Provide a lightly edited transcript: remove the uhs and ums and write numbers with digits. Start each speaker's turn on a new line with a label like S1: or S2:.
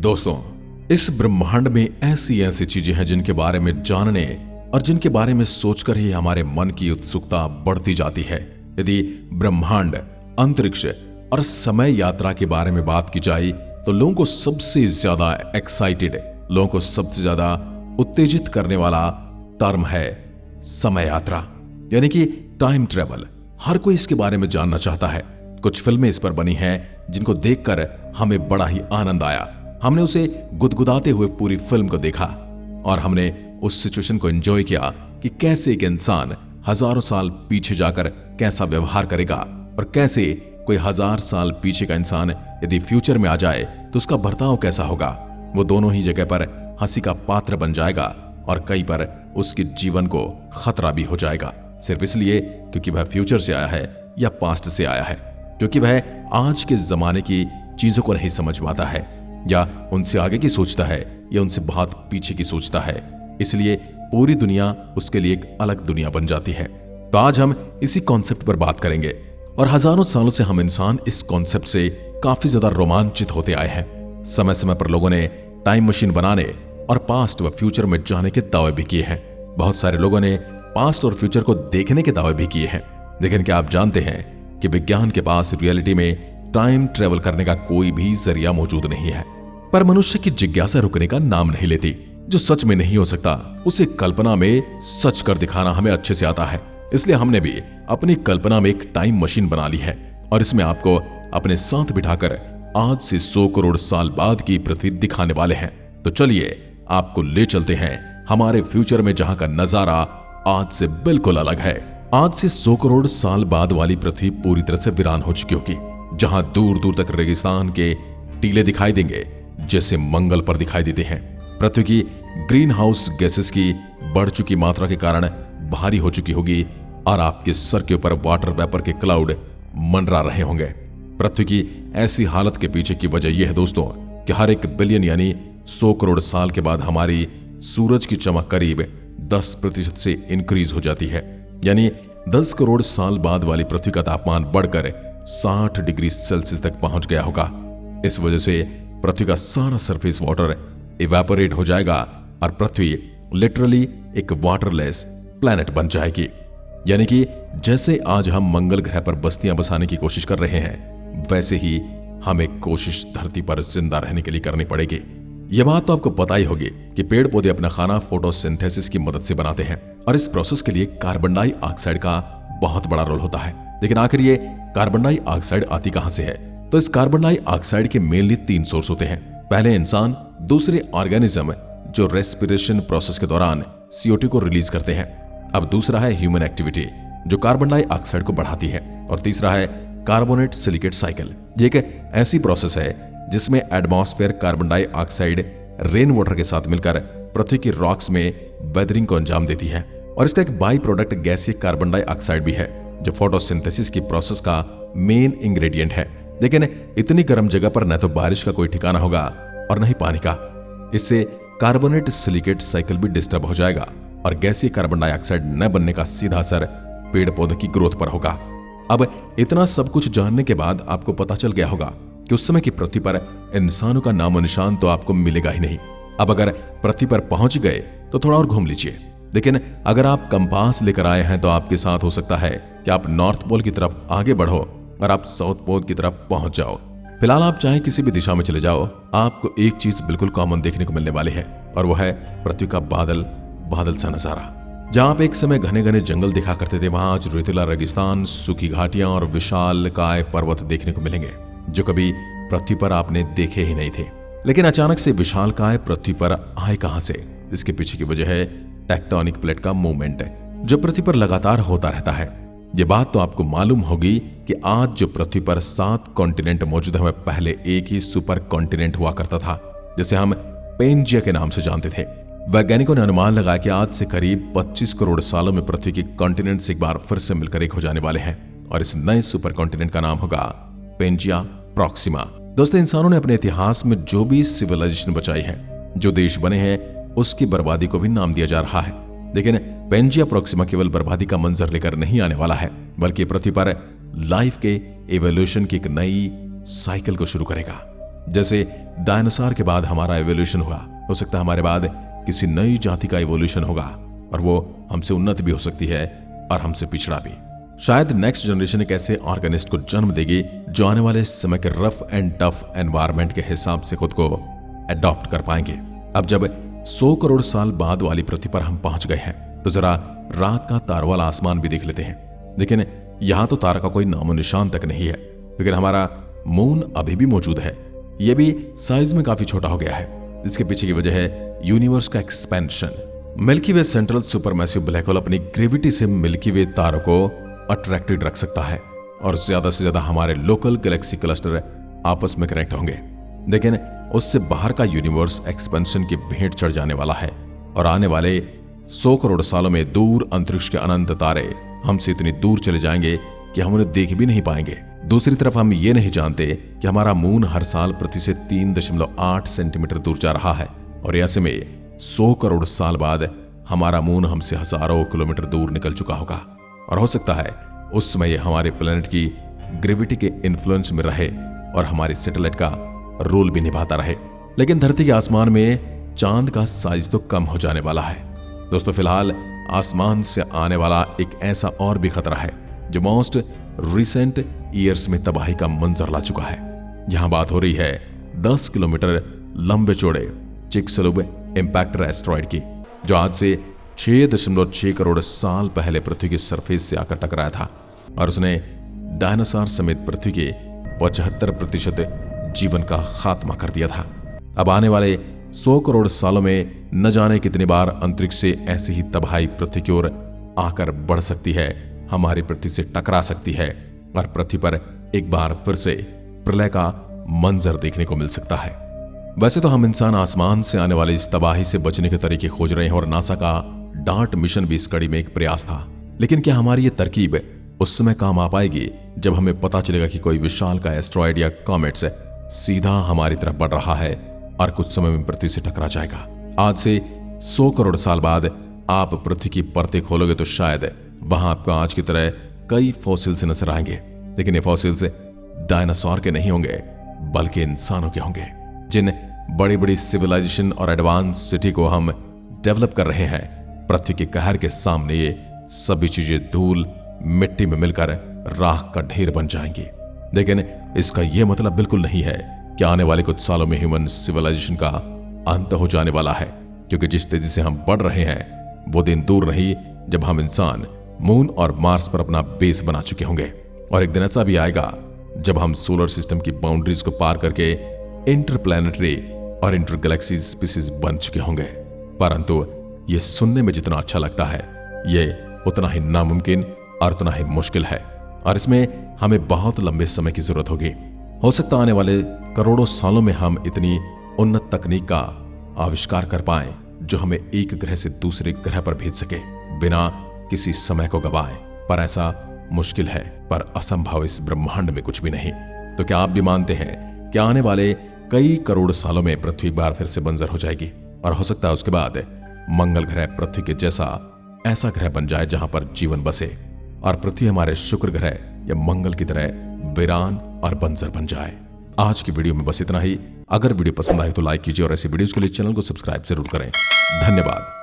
S1: दोस्तों, इस ब्रह्मांड में ऐसी ऐसी चीजें हैं जिनके बारे में जानने और जिनके बारे में सोचकर ही हमारे मन की उत्सुकता बढ़ती जाती है। यदि ब्रह्मांड, अंतरिक्ष और समय यात्रा के बारे में बात की जाए तो लोगों को सबसे ज्यादा एक्साइटेड, लोगों को सबसे ज्यादा उत्तेजित करने वाला टर्म है समय यात्रा, यानी कि टाइम ट्रेवल। हर कोई इसके बारे में जानना चाहता है। कुछ फिल्में इस पर बनी हैं जिनको देखकर हमें बड़ा ही आनंद आया। हमने उसे गुदगुदाते हुए पूरी फिल्म को देखा और हमने उस सिचुएशन को एंजॉय किया कि कैसे एक इंसान हजारों साल पीछे जाकर कैसा व्यवहार करेगा और कैसे कोई 1000 साल पीछे का इंसान यदि फ्यूचर में आ जाए तो उसका बर्ताव कैसा होगा। वो दोनों ही जगह पर हंसी का पात्र बन जाएगा और कई पर उसके जीवन को खतरा भी हो जाएगा, सिर्फ इसलिए क्योंकि वह फ्यूचर से आया है या पास्ट से आया है, क्योंकि वह आज के जमाने की चीजों को नहीं समझ पाता है या उनसे आगे की सोचता है या उनसे बहुत पीछे की सोचता है। इसलिए पूरी दुनिया उसके लिए एक अलग दुनिया बन जाती है। तो आज हम इसी कॉन्सेप्ट पर बात करेंगे और हजारों सालों से हम इंसान इस कॉन्सेप्ट से काफी ज्यादा रोमांचित होते आए हैं। समय समय पर लोगों ने टाइम मशीन बनाने और पास्ट व फ्यूचर में जाने के दावे भी किए हैं। बहुत सारे लोगों ने पास्ट और फ्यूचर को देखने के दावे भी किए हैं। लेकिन क्या आप जानते हैं कि विज्ञान के पास रियलिटी में टाइम ट्रेवल करने का कोई भी जरिया मौजूद नहीं है। पर मनुष्य की जिज्ञासा रुकने का नाम नहीं लेती। जो सच में नहीं हो सकता उसे कल्पना में सच कर दिखाना हमें अच्छे से आता है। इसलिए हमने भी अपनी कल्पना में एक टाइम मशीन बना ली है और इसमें आपको अपने साथ बिठाकर आज से 100 करोड़ साल बाद की पृथ्वी दिखाने वाले हैं। तो चलिए आपको ले चलते हैं हमारे फ्यूचर में, जहां का नजारा आज से बिल्कुल अलग है। आज से 100 करोड़ साल बाद वाली पृथ्वी पूरी तरह से वीरान हो चुकी होगी, जहां दूर दूर तक रेगिस्तान के टीले दिखाई देंगे जैसे मंगल पर दिखाई देते हैं। पृथ्वी की ग्रीन हाउस गैसेस की बढ़ चुकी मात्रा के कारण भारी हो चुकी होगी और आपके सर के ऊपर वाटर वेपर के क्लाउड मंडरा रहे होंगे। पृथ्वी की ऐसी हालत के पीछे की वजह यह है दोस्तों कि हर 1 बिलियन यानी 100 करोड़ साल के बाद हमारी सूरज की चमक करीब 10% से इंक्रीज हो जाती है। यानी 10 करोड़ साल बाद वाली पृथ्वी का तापमान बढ़कर 60 डिग्री सेल्सियस तक पहुंच गया होगा। इस वजह से पृथ्वी का सारा सरफेस वाटर इवेपोरेट हो जाएगा और पृथ्वी लिटरली एक वाटरलेस प्लैनेट बन जाएगी। यानी कि जैसे आज हम मंगल ग्रह पर बस्तियां बसाने की कोशिश कर रहे हैं, वैसे ही हमें कोशिश धरती पर जिंदा रहने के लिए करनी पड़ेगी। यह बात तो आपको पता ही होगी कि पेड़ पौधे अपना खाना फोटोसिंथेसिस की मदद से बनाते हैं और इस प्रोसेस के लिए कार्बन डाइऑक्साइड का बहुत बड़ा रोल होता है। लेकिन आखिर ये कार्बन डाइऑक्साइड आती कहां से है? तो इस कार्बन डाइऑक्साइड के मेनली 3 सोर्स होते हैं। पहले इंसान, दूसरे ऑर्गेनिज्म जो रेस्पिरेशन प्रोसेस के दौरान CO2 को रिलीज करते हैं। अब दूसरा है ह्यूमन एक्टिविटी जो कार्बन डाइऑक्साइड को बढ़ाती है और तीसरा है कार्बोनेट सिलिकेट साइकिल। ये एक ऐसी प्रोसेस है जिसमें atmosphere carbon dioxide rain water के साथ मिलकर पृथ्वी की रॉक्स में वेदरिंग को अंजाम देती है और इसका एक बाई प्रोडक्ट गैसीय कार्बन डाइऑक्साइड भी है जो फोटोसिंथेसिस की प्रोसेस का मेन इंग्रेडिएंट है। लेकिन इतनी गर्म जगह पर न तो बारिश का कोई ठिकाना होगा और न ही पानी का। इससे कार्बोनेट सिलिकेट साइकिल भी डिस्टर्ब हो जाएगा और गैसीय कार्बन डाइऑक्साइड न बनने का सीधा असर पेड़ पौधों की ग्रोथ पर होगा। अब इतना सब कुछ जानने के बाद आपको पता चल गया होगा कि उस समय की पृथ्वी पर इंसानों का नामो निशान तो आपको मिलेगा ही नहीं। अब अगर पृथ्वी पर पहुंच गए तो थोड़ा और घूम लीजिए। लेकिन अगर आप कंपास लेकर आए हैं तो आपके साथ हो सकता है कि आप नॉर्थ पोल की तरफ आगे बढ़ो और आप साउथ पोल की तरफ पहुंच जाओ। फिलहाल आप चाहे किसी भी दिशा में चले जाओ, आपको एक चीज बिल्कुल कॉमन देखने को मिलने वाली है और वह है पृथ्वी का बादल सा नजारा। जहां आप एक समय घने घने जंगल दिखा करते थे, वहां आज रेतीला रेगिस्तान, सूखी घाटियां और विशालकाय पर्वत देखने को मिलेंगे जो कभी पृथ्वी पर आपने देखे ही नहीं थे। लेकिन अचानक से विशालकाय पृथ्वी पर आए कहां से? इसके पीछे की वजह है टेक्टोनिक प्लेट का मूवमेंट जो पृथ्वी पर लगातार होता रहता है। यह बात तो आपको मालूम होगी कि आज जो पृथ्वी पर 7 कॉन्टिनेंट मौजूद है, वह पहले एक ही सुपर कॉन्टिनेंट हुआ करता था जिसे हम पेंजिया के नाम से जानते थे। वैज्ञानिकों ने अनुमान लगाया कि आज से करीब 25 करोड़ सालों में पृथ्वी की कॉन्टिनेंट्स एक बार फिर से मिलकर एक हो जाने वाले हैं और इस नए सुपर कॉन्टिनेंट का नाम होगा पेंजिया प्रॉक्सिमा। दोस्तों, इंसानों ने अपने इतिहास में जो भी सिविलाइजेशन बचाई है, जो देश बने हैं, उसकी बर्बादी को भी नाम दिया जा रहा है। लेकिन पेंजिया प्रॉक्सिमा केवल बर्बादी का मंजर लेकर नहीं आने वाला है, बल्कि पृथ्वी पर लाइफ के एवोल्यूशन की एक नई साइकिल को शुरू करेगा। जैसे डायनासोर के बाद हमारा एवोल्यूशन हुआ। हो सकता है हमारे बाद किसी नई जाति का एवोल्यूशन होगा और वो हमसे उन्नत भी हो सकती है और हमसे पिछड़ा भी। शायद नेक्स्ट जनरेशन एक ऐसे ऑर्गेनिस्ट को जन्म देगी जो आने वाले समय के रफ एंड टफ एनवायरनमेंट के हिसाब से खुद को अडॉप्ट कर पाएंगे। अब जब 100 करोड़ साल बाद वाली पृथ्वी पर हम पहुंच गए हैं तो जरा रात का तारों वाला आसमान भी देख लेते हैं। लेकिन यहां तो तारा का कोई नामो निशान तक नहीं है, लेकिन हमारा मून अभी भी मौजूद है। यह भी साइज में काफी छोटा हो गया है। इसके पीछे की वजह है यूनिवर्स का एक्सपेंशन। मिल्की वे सेंट्रल सुपरमैसिव ब्लैक होल अपनी ग्रेविटी से मिल्की वे तारों को अट्रैक्टेड रख सकता है और ज्यादा से ज्यादा हमारे लोकल गैलेक्सी क्लस्टर आपस में कनेक्ट होंगे। लेकिन उससे बाहर का यूनिवर्स एक्सपेंशन की भेंट चढ़ जाने वाला है और आने वाले 100 करोड़ सालों में दूर अंतरिक्ष के अनंत तारे हमसे इतनी दूर चले जाएंगे कि हम उन्हें देख भी नहीं पाएंगे। दूसरी तरफ हम ये नहीं जानते कि हमारा मून हर साल पृथ्वी से 3.8 सेंटीमीटर दूर जा रहा है और ऐसे में 100 करोड़ साल बाद हमारा मून हमसे हजारों किलोमीटर दूर निकल चुका होगा और हो सकता है उस समय हमारे प्लेनेट की ग्रेविटी के इन्फ्लुएंस में रहे और हमारी सैटेलाइट का रोल भी निभाता रहे। लेकिन धरती के आसमान में चांद का साइज तो कम हो जाने वाला है। दोस्तों, फिलहाल आसमान से आने वाला एक ऐसा और भी खतरा है जो मोस्ट रिसेंट ईयर्स में तबाही का मंजर ला चुका है। यहां बात हो रही है 10 किलोमीटर लंबे चौड़े चिकसलूब इंपैक्टर एस्ट्रॉयड की, जो आज से 6.6 करोड़ साल पहले पृथ्वी की सरफेस से आकर टकराया था और उसने डायनासोर समेत पृथ्वी के 75% जीवन का खात्मा कर दिया था। अब आने वाले 100 करोड़ सालों में न जाने कितनी बार अंतरिक्ष से ऐसी ही तबाही पृथ्वी की ओर आकर बढ़ सकती है, हमारी पृथ्वी से टकरा सकती है और पृथ्वी पर एक बार फिर से प्रलय का मंजर देखने को मिल सकता है। वैसे तो हम इंसान आसमान से आने वाली इस तबाही से बचने के तरीके खोज रहे हैं और नासा का डार्ट मिशन भी इस कड़ी में एक प्रयास था। लेकिन क्या हमारी ये तरकीब उस समय काम आ पाएगी जब हमें पता चलेगा कि कोई विशाल का एस्ट्रॉयड या कॉमेट सीधा हमारी तरफ बढ़ रहा है और कुछ समय में पृथ्वी से टकरा जाएगा? आज से 100 करोड़ साल बाद आप पृथ्वी की परतें खोलोगे तो शायद वहां आपको आज की तरह कई फॉसिल्स नजर आएंगे। लेकिन ये फॉसिल्स डायनासोर के नहीं होंगे बल्कि इंसानों के होंगे। जिन बड़ी बड़ी सिविलाइजेशन और एडवांस सिटी को हम डेवलप कर रहे हैं, पृथ्वी के कहर के सामने ये सभी चीजें धूल मिट्टी में मिलकर राख का ढेर बन जाएंगी। लेकिन इसका यह मतलब बिल्कुल नहीं है कि आने वाले कुछ सालों में ह्यूमन सिविलाइजेशन का अंत हो जाने वाला है, क्योंकि जिस तेजी से हम बढ़ रहे हैं वो दिन दूर नहीं जब हम इंसान मून और मार्स पर अपना बेस बना चुके होंगे। और एक दिन ऐसा भी आएगा जब हम सोलर सिस्टम की बाउंड्रीज को पार करके इंटरप्लैनेटरी और इंटरगैलेक्सी स्पीसीज बन चुके होंगे। परंतु ये सुनने में जितना अच्छा लगता है, ये उतना ही नामुमकिन और उतना ही मुश्किल है और इसमें हमें बहुत लंबे समय की जरूरत होगी। हो सकता है आने वाले करोड़ों सालों में हम इतनी उन्नत तकनीक का आविष्कार कर पाएं जो हमें एक ग्रह से दूसरे ग्रह पर भेज सके बिना किसी समय को गवाए। पर ऐसा मुश्किल है, पर असंभव इस ब्रह्मांड में कुछ भी नहीं। तो क्या आप भी मानते हैं कि आने वाले कई करोड़ सालों में पृथ्वी एक बार फिर से बंजर हो जाएगी और हो सकता है उसके बाद मंगल ग्रह पृथ्वी के जैसा ऐसा ग्रह बन जाए जहां पर जीवन बसे और पृथ्वी हमारे शुक्र ग्रह या मंगल की तरह वीरान और बंजर बन जाए। आज की वीडियो में बस इतना ही। अगर वीडियो पसंद आए तो लाइक कीजिए और ऐसी वीडियोस के लिए चैनल को सब्सक्राइब जरूर करें। धन्यवाद।